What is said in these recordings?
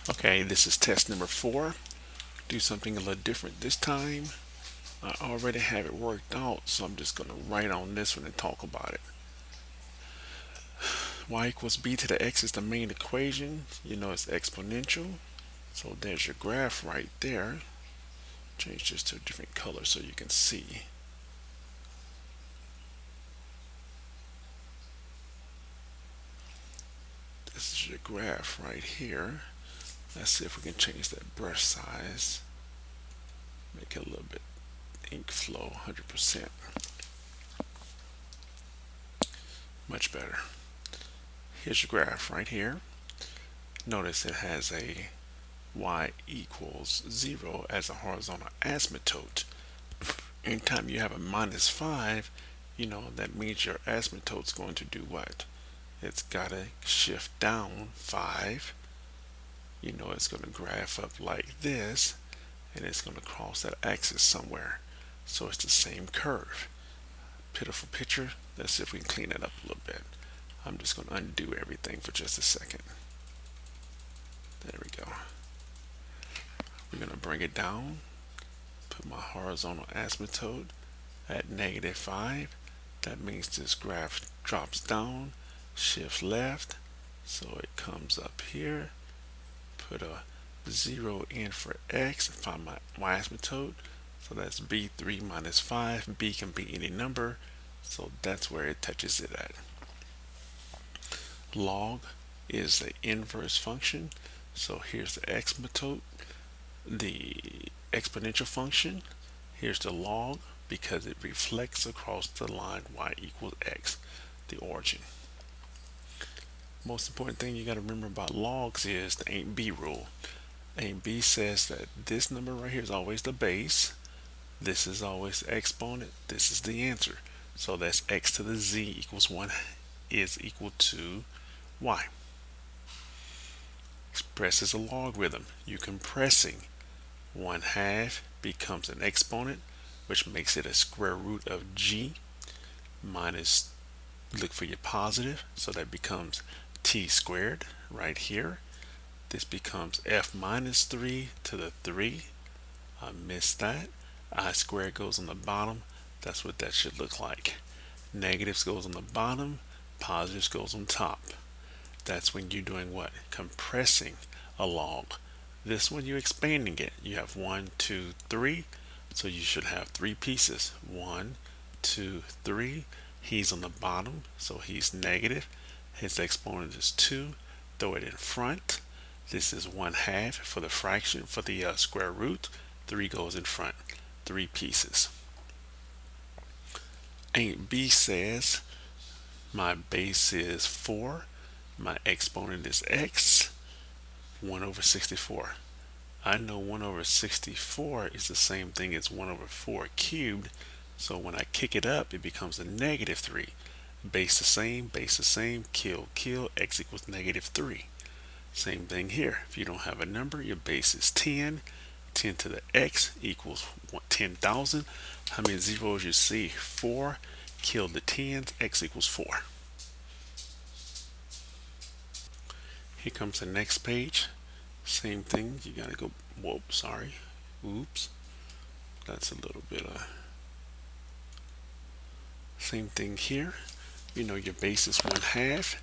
Okay, this is test number 4. Do something a little different this time. I already have it worked out, so I'm just going to write on this one and talk about it. Y equals b to the x is the main equation. You know it's exponential. So there's your graph right there. Change this to a different color so you can see. This is your graph right here. Let's see if we can change that brush size. Make it a little bit ink flow 100%. Much better. Here's your graph right here. Notice it has a y equals 0 as a horizontal asymptote. Anytime you have a minus 5, that means your asymptote's going to do what? It's got to shift down 5. It's going to graph up like this, and it's going to cross that axis somewhere. So it's the same curve. Pitiful picture. Let's see if we can clean it up a little bit. I'm just going to undo everything for just a second. There we go. We're going to bring it down. Put my horizontal asymptote at -5. That means this graph drops down, shifts left, so it comes up here. Put a 0 in for x and find my y asymptote. So that's b3 minus 5. B can be any number, so that's where it touches it at. Log is the inverse function. So here's the asymptote, the exponential function. Here's the log because it reflects across the line y equals x, the origin. Most important thing you got to remember about logs is the ain't b rule. Ain't b says that this number right here is always the base. This is always the exponent. This is the answer. So that's x to the z equals 1 is equal to y. Expresses a logarithm. You compressing 1/2 becomes an exponent, which makes it a square root of g minus, look for your positive, so that becomes t squared right here. This becomes f minus 3 to the 3. I missed that. I squared goes on the bottom. That's what that should look like. Negatives goes on the bottom, positives goes on top. That's when you're doing what? Compressing a log. This one you're expanding it. You have 1, 2, 3. So you should have 3 pieces. 1, 2, 3. He's on the bottom, so he's negative. His exponent is 2. Throw it in front. This is 1/2 for the fraction, for the square root. 3 goes in front. 3 pieces. Ain't B says my base is 4. My exponent is x. 1 over 64. I know 1 over 64 is the same thing as 1 over 4 cubed. So when I kick it up, it becomes a -3. Base the same, kill, x equals -3. Same thing here. If you don't have a number, your base is 10. 10 to the x equals 10,000. How many zeros you see? 4. Kill the 10s, x equals 4. Here comes the next page. Same thing. You gotta go, whoop, sorry. Oops. That's a little bit of, same thing here. Your base is 1/2.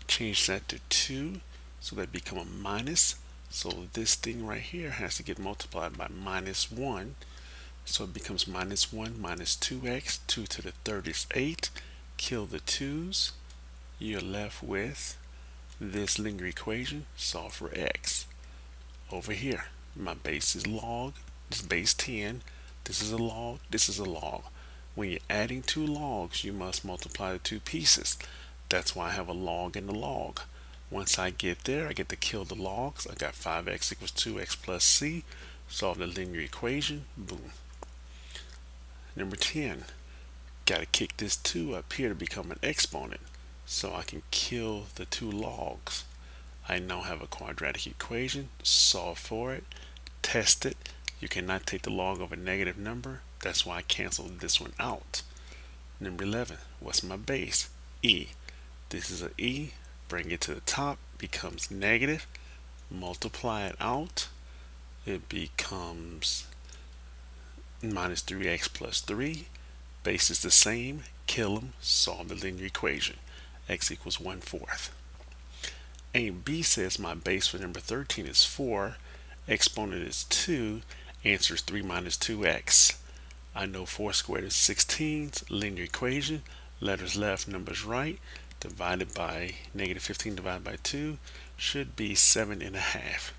Change that to 2. So that become a minus. So this thing right here has to get multiplied by -1. So it becomes -1 minus 2x. 2 to the third is 8. Kill the 2's. You're left with this linear equation. Solve for x. Over here, my base is log. This base 10. This is a log. This is a log. When you're adding 2 logs, you must multiply the 2 pieces. That's why I have a log and a log. Once I get there, I get to kill the logs. I got 5x equals 2x plus c. Solve the linear equation. Boom. Number 10. Got to kick this 2 up here to become an exponent. So I can kill the 2 logs. I now have a quadratic equation. Solve for it. Test it. You cannot take the log of a negative number. That's why I canceled this one out. Number 11. What's my base? E. This is an e. Bring it to the top. Becomes negative. multiply it out, it becomes minus 3x plus 3. Base is the same, kill them, solve the linear equation. X equals 1/4. A and B says my base for number 13 is 4, exponent is 2, answer is 3 minus 2x. I know 4 squared is 16, linear equation, letters left, numbers right, divided by negative 15 divided by 2 should be 7.5.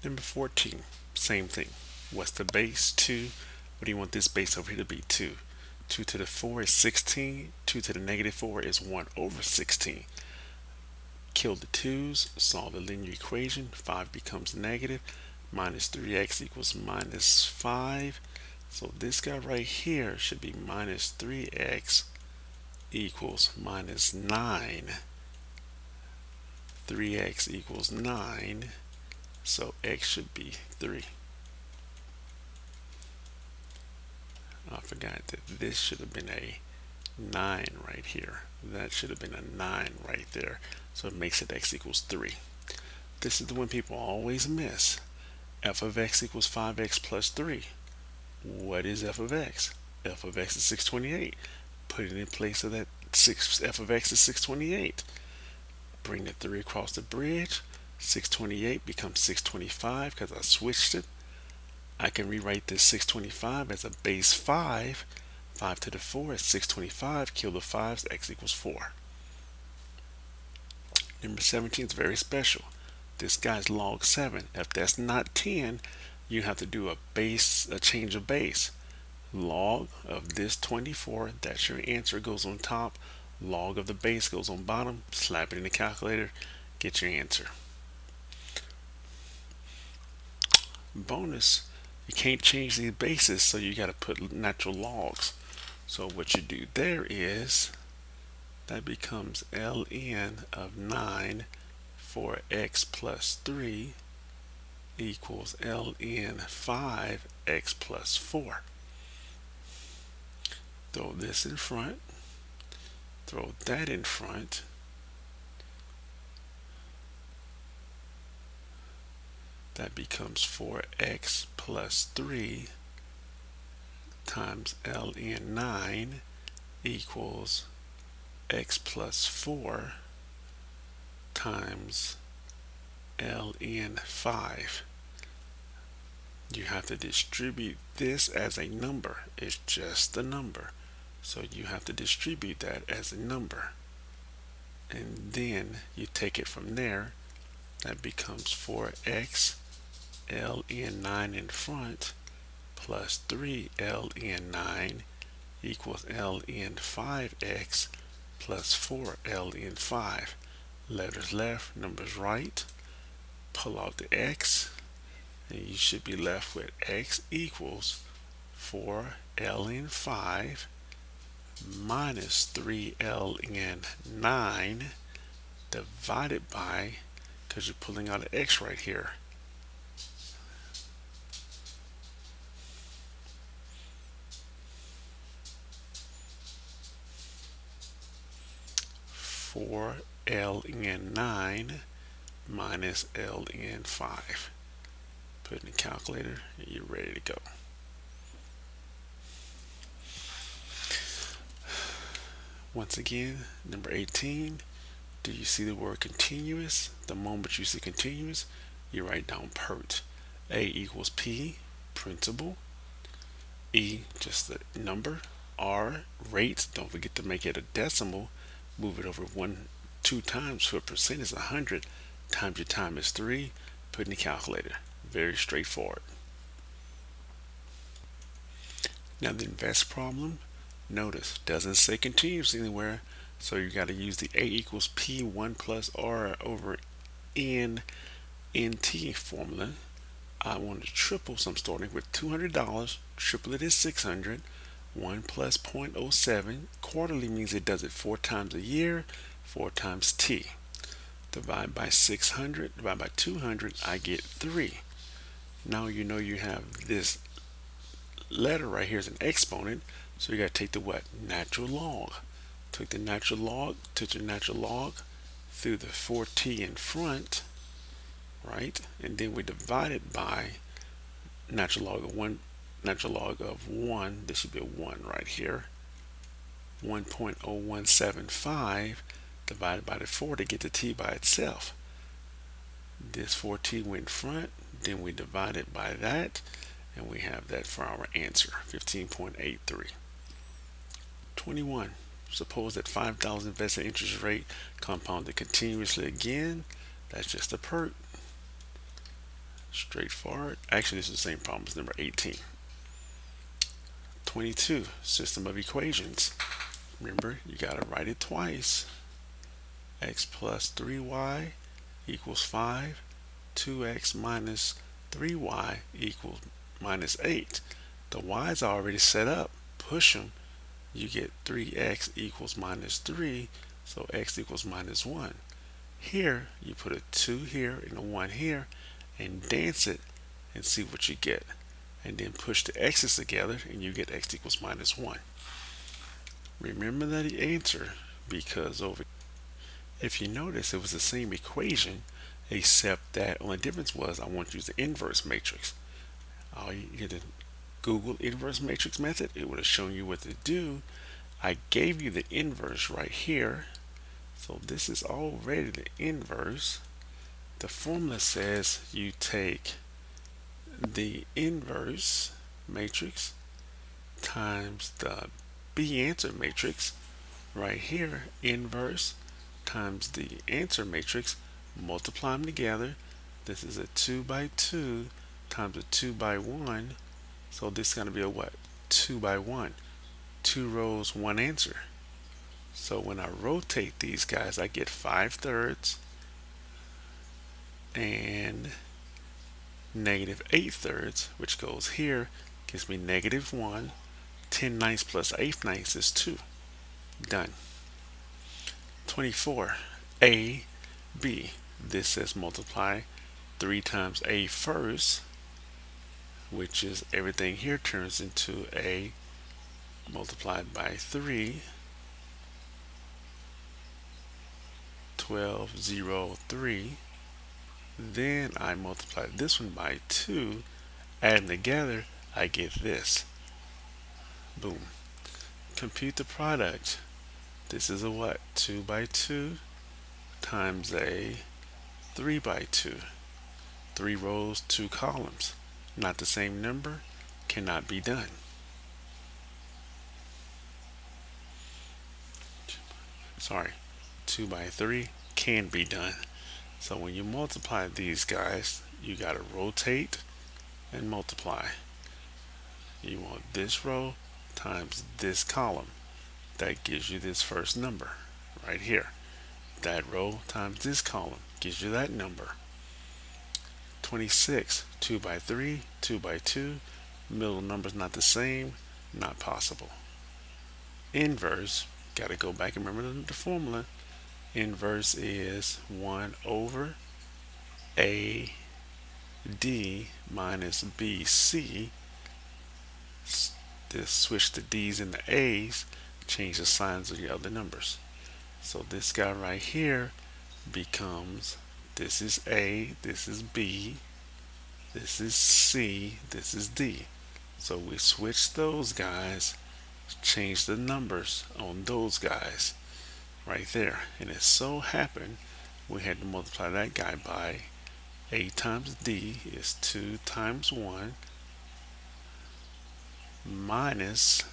Number 14, same thing. What's the base? 2. What do you want this base over here to be? 2. 2 to the 4 is 16. 2 to the negative 4 is 1 over 16. Kill the 2's, solve the linear equation. 5 becomes negative. Minus 3x equals minus 5. So this guy right here should be minus 3x equals minus 9. 3x equals 9. So x should be 3. I forgot that this should have been a 9 right here. That should have been a 9 right there. So it makes it x equals 3. This is the one people always miss. F of x equals 5x plus 3. What is f of x? F of x is 628. Put it in place of that 6. F of x is 628. Bring the 3 across the bridge. 628 becomes 625 because I switched it. I can rewrite this 625 as a base 5. 5 to the 4 is 625. Kill the 5's, x equals 4. Number 17 is very special. This guy's log 7. If that's not 10, you have to do a change of base. Log of this 24, that's your answer, goes on top. Log of the base goes on bottom. Slap it in the calculator, get your answer. Bonus, you can't change these bases, so you got to put natural logs. So what you do there is, that becomes ln of 9 for x plus 3 equals ln 5 x plus 4. Throw this in front, throw that in front, that becomes 4x plus 3 times ln 9 equals x plus 4 times ln 5. You have to distribute this as a number. It's just a number. So you have to distribute that as a number. And then you take it from there. That becomes 4x ln 9 in front plus 3 ln 9 equals ln 5x plus 4 ln 5. Letters left, numbers right. Pull out the x, and you should be left with x equals 4 ln 5 minus 3 ln 9 divided by, because you're pulling out an x right here, 4 ln 9 minus ln 5. Put in the calculator and you're ready to go. Once again, number 18, do you see the word continuous? The moment you see continuous, you write down PERT. A equals P, principal. E, just the number. R, rate. Don't forget to make it a decimal. Move it over 2 times to a percent is 100. Times your time is 3. Put in the calculator. Very straightforward. Now the invest problem, notice, doesn't say continuous anywhere, so you got to use the A equals P 1 plus R over N NT formula. I want to triple, so I'm starting with $200. Triple it is 600. 1 plus 0.07. Quarterly means it does it 4 times a year. 4 times T. Divide by 600, divide by 200, I get 3. Now you know you have this letter right here is an exponent, so you got to take the what? Natural log. Took the natural log, took your natural log, through the 4t in front, right? And then we divide it by natural log of 1. Natural log of 1, this should be a 1 right here. 1.0175 divided by the 4 to get the t by itself. This 4t went in front, then we divide it by that, and we have that for our answer, 15.83. 21. Suppose that 5,000 invested interest rate compounded continuously again. That's just a PERT. Straightforward. Actually, this is the same problem as number 18. 22. System of equations. Remember, you got to write it twice. X plus 3y equals 5. 2x minus 3y equals minus 8. The y's are already set up. Push them. You get 3x equals minus 3. So x equals minus 1. Here, you put a 2 here and a 1 here and dance it and see what you get. And then push the x's together and you get x equals minus 1. Remember that answer because if you notice, it was the same equation, except that only difference was I want to use the inverse matrix. All you get to Google inverse matrix method, it would have shown you what to do. I gave you the inverse right here. So this is already the inverse. The formula says you take the inverse matrix times the B answer matrix right here, inverse times the answer matrix, multiply them together. This is a 2 by 2 times a 2 by 1. So this is going to be a what? 2 by 1. 2 rows, 1 answer. So when I rotate these guys, I get 5/3 and -8/3, which goes here, gives me -1. 10/9 plus 8/9 is 2. Done. 24. A, B. This says multiply 3 times A first, which is everything here turns into A multiplied by 3. 12, 0, 3. Then I multiply this one by 2. Add them together, I get this. Boom. Compute the product. This is a what? 2 by 2 times a 3 by 2. 3 rows, 2 columns. Not the same number, cannot be done. Sorry, 2 by 3 can be done. So when you multiply these guys, you got to rotate and multiply. You want this row times this column. That gives you this first number right here. That row times this column gives you that number. 26, 2 by 3, 2 by 2. Middle number's not the same, not possible. Inverse, got to go back and remember the formula. Inverse is 1 over AD minus BC. This switch the D's and the A's, change the signs of the other numbers. So this guy right here becomes, this is A, this is B, this is C, this is D. So we switch those guys, change the numbers on those guys right there. And it so happened we had to multiply that guy by A times D is 2 times 1 minus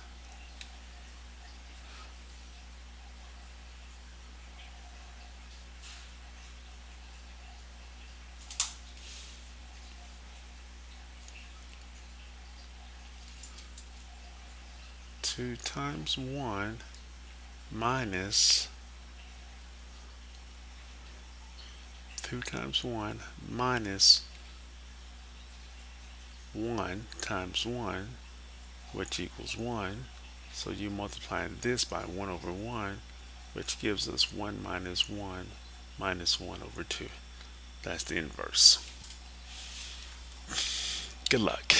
2 times 1 minus 2 times 1 minus 1 times 1, which equals 1. So you multiply this by 1 over 1, which gives us 1 minus 1 minus 1 over 2. That's the inverse. Good luck.